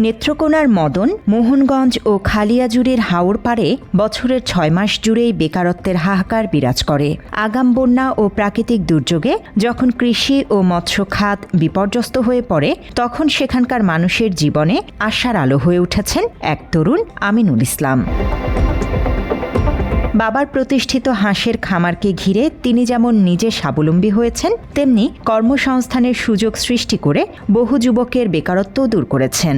নেত্রকোনার মদন, মোহনগঞ্জ ও খালিয়াজুড়ির হাওর পাড়ে বছরের ৬ মাস জুড়েই বেকারত্বের হাহাকার বিরাজ করে। আগাম বন্যা ও প্রাকৃতিক দুর্যোগে যখন কৃষি ও মৎস্য খাত বিপর্যস্ত হয়ে পড়ে, তখন সেখানকার মানুষের জীবনে আশার আলো হয়ে উঠেছেন এক তরুণ আমিনুল ইসলাম। বাবার প্রতিষ্ঠিত হাঁসের খামারকে ঘিরে তিনি যেমন নিজে স্বাবলম্বী হয়েছেন, তেমনি কর্মসংস্থানের সুযোগ সৃষ্টি করে বহু যুবকের বেকারত্বও দূর করেছেন।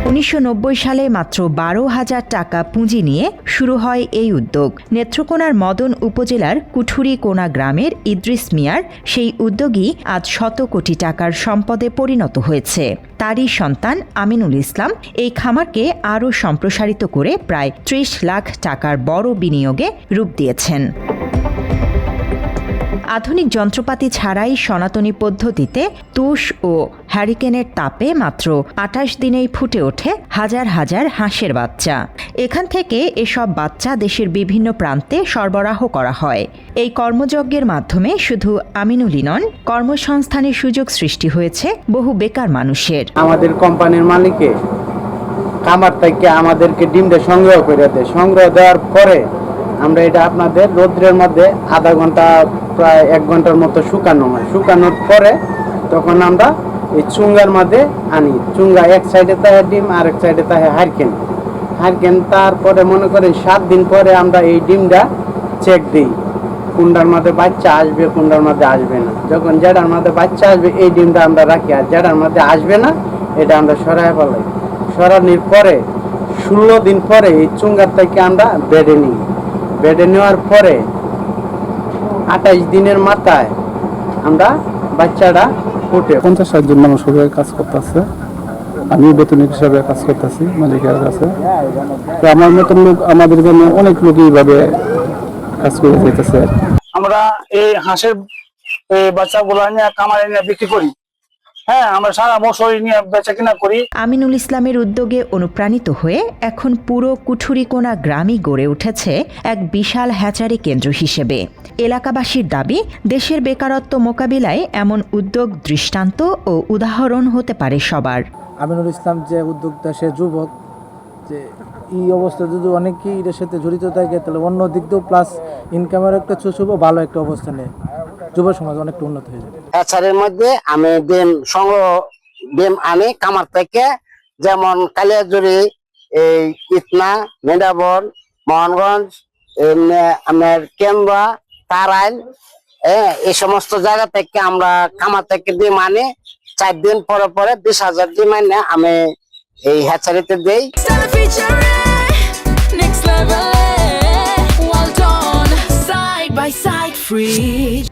১৯৯০ সালে মাত্র ১২,০০০ টাকা পুঁজি নিয়ে শুরু হয় এই উদ্যোগ। নেত্রকোনার মদন উপজেলার কুঠুরিকোনা গ্রামের ইদ্রিস মিয়ার সেই উদ্যোগই আজ শত কোটি টাকার সম্পদে পরিণত হয়েছে। তারই সন্তান আমিনুল ইসলাম এই খামারকে আরও সম্প্রসারিত করে প্রায় ৩০ লাখ টাকার বড় বিনিয়োগে রূপ দিয়েছেন। আধুনিক যন্ত্রপাতি ছাড়াই সনাতনী পদ্ধতিতে তুষ ও হ্যারিকেনের তাপে মাত্র ২৮ দিনেই ফুটে ওঠে হাজার হাজার হাঁসের বাচ্চা। এখান থেকে এসব বাচ্চা দেশের বিভিন্ন প্রান্তে সরবরাহ করা হয়। এই কর্মযজ্ঞের মাধ্যমে শুধু আমিনুলই নন, কর্মসংস্থানের সুযোগ সৃষ্টি হয়েছে বহু বেকার মানুষের। আমাদের কোম্পানির মালিকে খামার থেকে আমাদেরকে ডিমটা সংগ্রহ করে দেয়। সংগ্রহ দেওয়ার পরে আমরা এটা আপনাদের রৌদ্রের মধ্যে আধা ঘন্টা প্রায় ১ ঘন্টার মতো শুকানো হয়। শুকানোর পরে তখন আমরা এই চুঙ্গার মধ্যে আনি। চুঙ্গা এক সাইডে তাহে ডিম, আর এক সাইডে তাহে হারকেন। তারপরে মনে করেন ৭ দিন পরে আমরা এই ডিমটা চেক দিই, কোনটার মধ্যে বাচ্চা আসবে, কোনটার মধ্যে আসবে না। যখন যেটার মধ্যে বাচ্চা আসবে এই ডিমটা আমরা রাখি, আর যেটার মধ্যে আসবে না এটা আমরা সরাই ফেলাই। সরানোর পরে ১৬ দিন পরে এই চুঙ্গার থেকে আমরা বেডে নিই। বেডে নেওয়ার পরে ২৮ দিনের মাথায় আমরা বাচ্চাটা ফুটে। ৫০-৬০ জন মানুষ কাজ করতেছে, আমি বেতনিক হিসাবে কাজ করতেছি মালিকের কাছে। তো আমার মতন লোক, আমাদের জন্য অনেক লোক এইভাবে কাজ করে যেতেছে। আমরা এই হাঁসের বাচ্চাগুলো নিয়ে খামারে নিয়ে বিক্রি করি। হ্যাঁ, আমরা সারা বছর নিয়ে বেচা কিনা করি। আমিনুল ইসলামের উদ্যোগে অনুপ্রাণিত হয়ে এখন পুরো কুঠুরিকোনা গ্রামই গড়ে উঠেছে এক বিশাল হ্যাচারি কেন্দ্র হিসেবে। এলাকাবাসীর দাবি, দেশের বেকারত্ব মোকাবিলায় এমন উদ্যোগ দৃষ্টান্ত ও উদাহরণ হতে পারে সবার। আমিনুল ইসলাম যে উদ্যোক্তা, সে যুবক, যে এই অবস্থা যদি অনেকেই এর সাথে জড়িত থাকে, তাহলে অন্য দিক দিয়েও প্লাস ইনকামের একটা ভালো একটা অবস্থানে যুব সমাজ অনেকটা উন্নত হয়ে যাবে। হ্যাচারির মধ্যে আমি ডিম আনি খামার থেকে, যেমন কালিয়াজুড়ি, এই ইতনা, মেডাবন, মোহনগঞ্জ, আপনার কেন্দ্রা, তারাইল, এই সমস্ত জায়গা থেকে আমরা খামার থেকে ডিম আনি। ৪ দিন পরে ২০,০০০ ডিম আনি আমি এই হ্যাচারিতে দিই।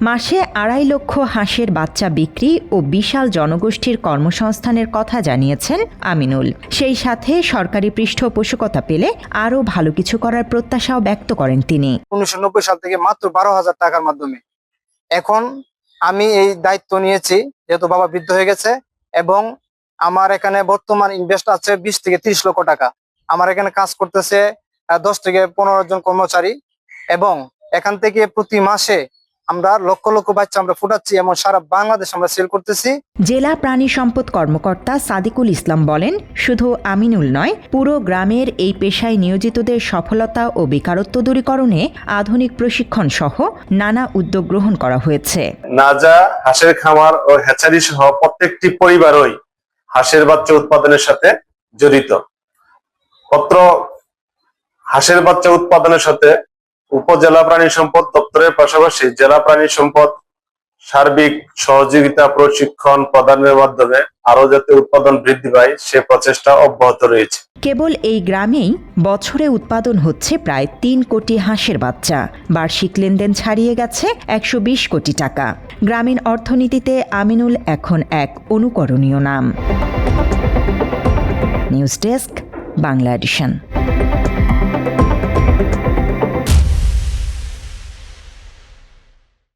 মাসে ২.৫ লক্ষ হাঁসের বাচ্চা বিক্রি ও বিশাল জনগোষ্ঠীর কর্মসংস্থানের কথা জানিয়েছেন আমিনুল। সেই সাথে সরকারি পৃষ্ঠপোষকতা পেলে আরও ভালো কিছু করার প্রত্যাশাও ব্যক্ত করেন তিনি। ১৯৯০ সাল থেকে মাত্র ১২,০০০ টাকার মাধ্যমে এখন আমি এই দায়িত্ব নিয়েছি, যেহেতু বাবা বৃদ্ধ হয়ে গেছে, এবং আমার এখানে বর্তমান ইনভেস্ট আছে ২০ থেকে ৩০ লক্ষ টাকা। আমার এখানে কাজ করতেছে ১০ থেকে ১৫ জন কর্মচারী, এবং এখান থেকে প্রতি মাসে আমরা লক্ষ লক্ষ বাচ্চা আমরা ফুটাচ্ছি, এবং সারা বাংলাদেশ আমরা সেল করতেছি। জেলা প্রাণী সম্পদ কর্মকর্তা সাদিকুল ইসলাম বলেন, শুধু আমিনুল নয়, পুরো গ্রামের এই পেশায় নিয়োজিতদের সফলতা ও বেকারত্ব দূরীকরণে আধুনিক প্রশিক্ষণ সহ নানা উদ্যোগ গ্রহণ করা হয়েছে। নাজা হাঁসের খামার ও হ্যাচারি সহ প্রত্যেকটি পরিবারই হাঁসের বাচ্চা উৎপাদনের সাথে জড়িত। হাঁসের বাচ্চা উৎপাদনের সাথে উপজেলা প্রাণী সম্পদ দপ্তরের পাশাপাশি জেলা প্রাণী সম্পদ সার্বিক সহযোগিতা প্রশিক্ষণ প্রদানের মাধ্যমে আরো যাতে উৎপাদন বৃদ্ধি পায় সে প্রচেষ্টা অব্যাহত রয়েছে। কেবল এই গ্রামেই বছরে উৎপাদন হচ্ছে প্রায় ৩ কোটি হাঁসের বাচ্চা। বার্ষিক লেনদেন ছাড়িয়ে গেছে ১২০ কোটি টাকা। গ্রামীণ অর্থনীতিতে আমিনুল এখন এক অনুকরণীয় নাম। News desk, Bangla addition.